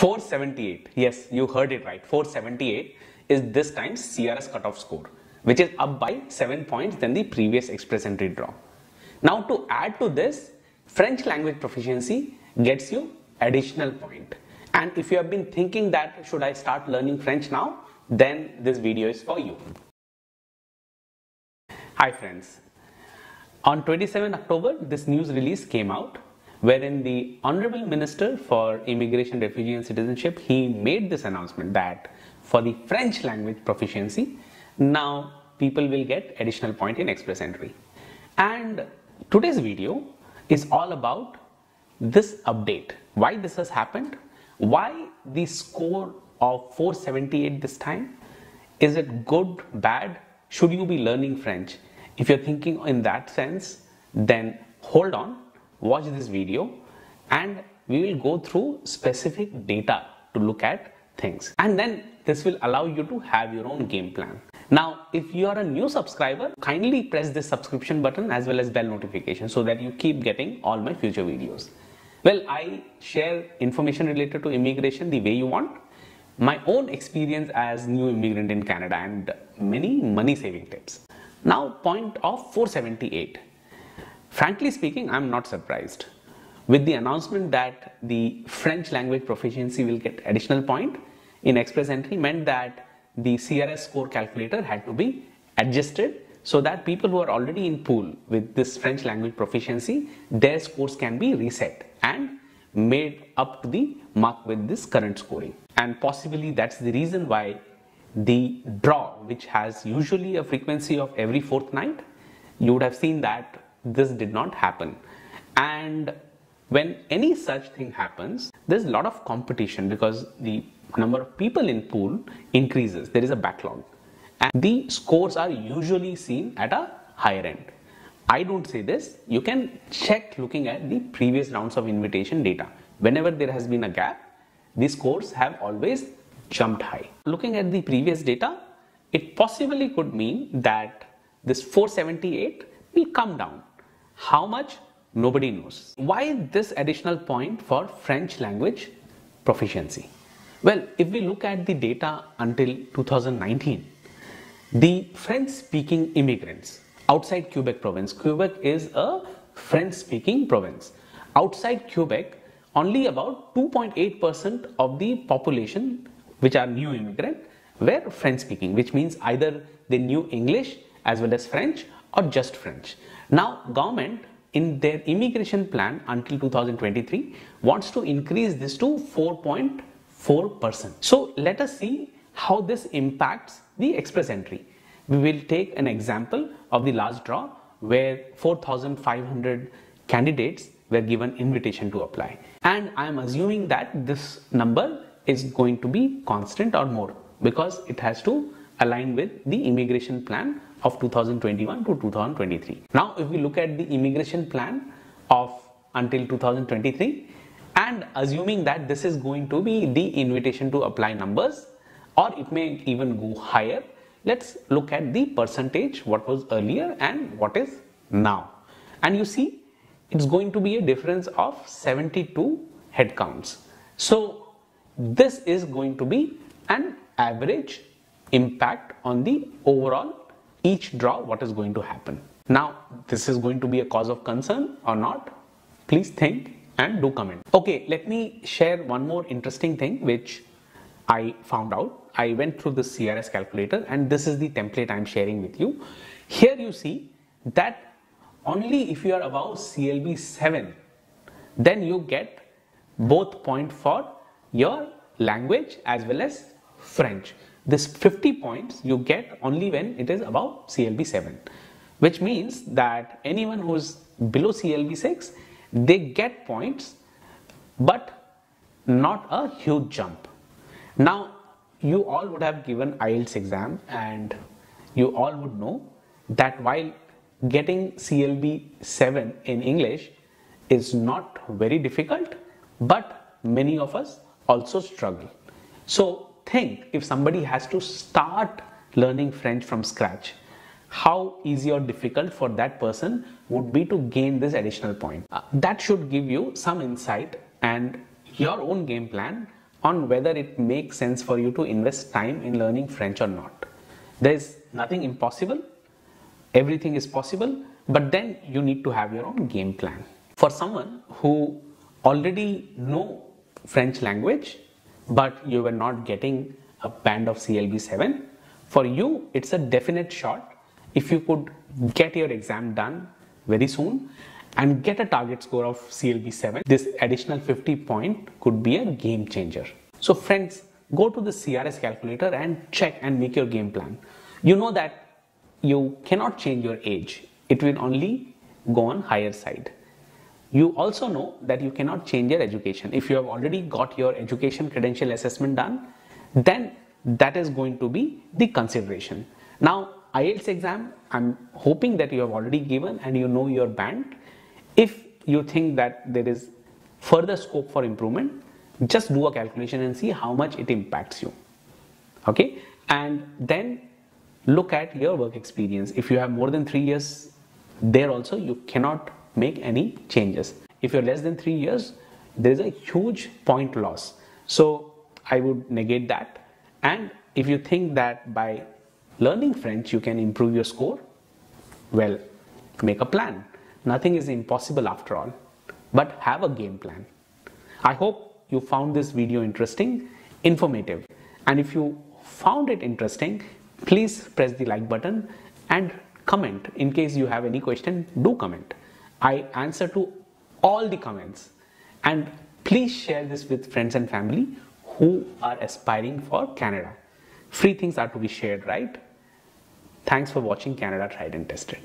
478. Yes, you heard it right. 478 is this time's CRS cutoff score, which is up by 7 points than the previous Express Entry draw. Now to add to this, French language proficiency gets you additional point. And if you have been thinking that should I start learning French now, then this video is for you. Hi friends. On 27 October, this news release came out wherein the Honorable Minister for Immigration, Refugee and Citizenship, he made this announcement that for the French language proficiency, now people will get additional point in Express Entry. And today's video is all about this update, why this has happened, why the score of 478 this time, is it good, bad, should you be learning French? If you're thinking in that sense, then hold on, watch this video and we will go through specific data to look at things. And then this will allow you to have your own game plan. Now, if you are a new subscriber, kindly press this subscription button as well as bell notification so that you keep getting all my future videos. Well, I share information related to immigration the way you want, my own experience as new immigrant in Canada and many money saving tips. Now, point of 478. Frankly speaking, I'm not surprised. With the announcement that the French language proficiency will get additional point in Express Entry meant that the CRS score calculator had to be adjusted so that people who are already in pool with this French language proficiency, their scores can be reset and made up to the mark with this current scoring. And possibly that's the reason why the draw, which has usually a frequency of every fourth night, you would have seen that this did not happen. And when any such thing happens, there's a lot of competition because the number of people in pool increases. There is a backlog and the scores are usually seen at a higher end. I don't say this, you can check looking at the previous rounds of invitation data. Whenever there has been a gap, the scores have always jumped high. Looking at the previous data, it possibly could mean that this 478 will come down. How much? Nobody knows. Why this additional point for French language proficiency? Well, if we look at the data until 2019, the French-speaking immigrants outside Quebec province, Quebec is a French-speaking province. Outside Quebec, only about 2.8% of the population, which are new immigrant, were French-speaking, which means either they knew English as well as French or just French. Now, government in their immigration plan until 2023 wants to increase this to 4.4%. So let us see how this impacts the Express Entry. We will take an example of the last draw where 4,500 candidates were given invitation to apply. And I am assuming that this number is going to be constant or more because it has to align with the immigration plan of 2021 to 2023. Now, if we look at the immigration plan of until 2023 and assuming that this is going to be the invitation to apply numbers or it may even go higher, let's look at the percentage what was earlier and what is now. And you see it's going to be a difference of 72 head counts. So this is going to be an average impact on the overall each draw what is going to happen. Now, this is going to be a cause of concern or not? Please think and do comment. Okay, let me share one more interesting thing which I found out. I went through the CRS calculator and this is the template I am sharing with you. Here you see that only if you are above CLB 7, then you get both point for your language as well as French. This 50 points you get only when it is above CLB 7, which means that anyone who is below CLB 6, they get points but not a huge jump. Now, you all would have given IELTS exam and you all would know that while getting CLB 7 in English is not very difficult, but many of us also struggle. So think if somebody has to start learning French from scratch, how easy or difficult for that person would be to gain this additional point. That should give you some insight and your own game plan on whether it makes sense for you to invest time in learning French or not. There is nothing impossible, everything is possible, but then you need to have your own game plan. For someone who already know French language, but you were not getting a band of CLB 7, for you it's a definite shot if you could get your exam done very soon and get a target score of CLB 7. This additional 50 point could be a game changer. So friends, go to the CRS calculator and check and make your game plan. You know that you cannot change your age. It will only go on higher side. You also know that you cannot change your education. If you have already got your education credential assessment done, then that is going to be the consideration. Now, IELTS exam, I'm hoping that you have already given and you know your band. If you think that there is further scope for improvement, just do a calculation and see how much it impacts you. Okay, and then look at your work experience. If you have more than 3 years, there also you cannot make any changes. If you're less than 3 years, there is a huge point loss. So I would negate that. And if you think that by learning French you can improve your score, well, make a plan. Nothing is impossible after all, but have a game plan. I hope you found this video interesting, informative, and if you found it interesting, please press the like button and comment. In case you have any question, do comment. I answer to all the comments, and please share this with friends and family who are aspiring for Canada. Free things are to be shared, right? Thanks for watching Canada Tried and Tested.